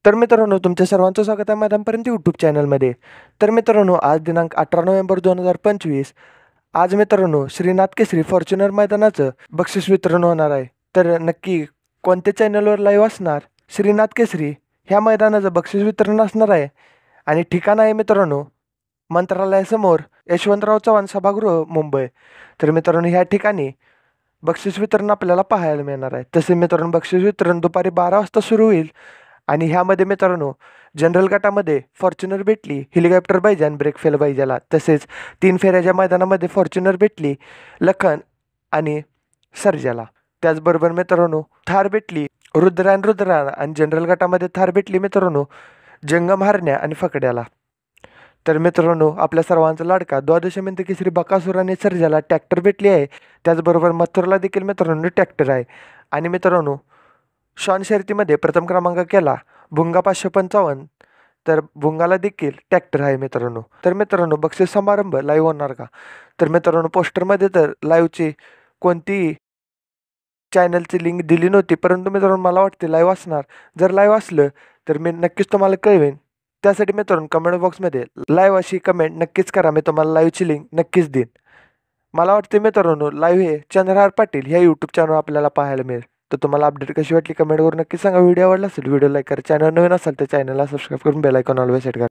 तर मित्रांनो, तुमच्या सर्वांचं स्वागत आहे मैदानपर्यंत यूट्यूब चॅनलमध्ये. तर मित्रांनो, आज दिनांक 18 नोव्हेंबर 2025. आज मित्रांनो, श्रीनाथ केसरी फॉर्च्युनर मैदानाचं बक्षीस वितरण होणार आहे. तर नक्की कोणत्या चॅनलवर लाईव्ह असणार श्रीनाथ केसरी ह्या मैदानाचं बक्षीस वितरण असणार आहे. आणि ठिकाण आहे मित्रांनो, मंत्रालयासमोर यशवंतराव चव्हाण सभागृह, मुंबई. तर मित्रांनो, ह्या ठिकाणी बक्षीस वितरण आपल्याला पाहायला मिळणार आहे. तसे मित्रांनो, बक्षीस वितरण दुपारी 12 वाजता सुरू होईल. आणि ह्यामध्ये मित्रांनो, जनरल गटामध्ये फॉर्च्युनर भेटली, हेलिकॉप्टर पाहिजे आणि ब्रेक फेल पाहिजेला. तसेच 3 फेऱ्याच्या मैदानामध्ये फॉर्च्युनर भेटली, लखन आणि सर्जाला. त्याचबरोबर मित्रांनो, थार भेटली रुद्रा आणि जनरल गटामध्ये थार भेटली मित्रांनो, जंगम हारण्या आणि फकड्याला. तर मित्रांनो, आपल्या सर्वांचा लाडका द्वादशमंत केसरी बकासूर आणि सर्जाला ट्रॅक्टर भेटली आहे. त्याचबरोबर मथुरला देखील मित्रांनो ट्रॅक्टर आहे. आणि मित्रांनो, शॉन शर्यतीमध्ये प्रथम क्रमांक केला भुंगा 555. तर भुंगाला देखील ट्रॅक्टर आहे मित्रांनो. तर मित्रांनो, बक्षीस समारंभ लाईव्ह होणार का? तर मित्रांनो, पोस्टरमध्ये तर लाईव्हची कोणतीही चॅनलची लिंक दिली नव्हती, परंतु मित्रांनो मला वाटते लाईव्ह असणार. जर लाईव्ह असलं तर मी नक्कीच तुम्हाला कळवेन. त्यासाठी मित्रांनो, कमेंट बॉक्समध्ये लाईव्ह अशी कमेंट नक्कीच करा. मी तुम्हाला लाईव्हची लिंक नक्कीच देईन. मला वाटते मित्रांनो, लाईव्ह हे चंद्रहार पाटील ह्या यूट्यूब चॅनल आपल्याला पाहायला मिळेल. तर तुम्हाला अपडेट कशी वाटली कमेंट करून नक्की सांगा. व्हिडिओ आवडला असेल व्हिडिओ लाईक करा. चॅनल नवीन असेल तर चॅनलला सबस्क्राईब करून बेल आयकॉन ऑलवेज सेट करा.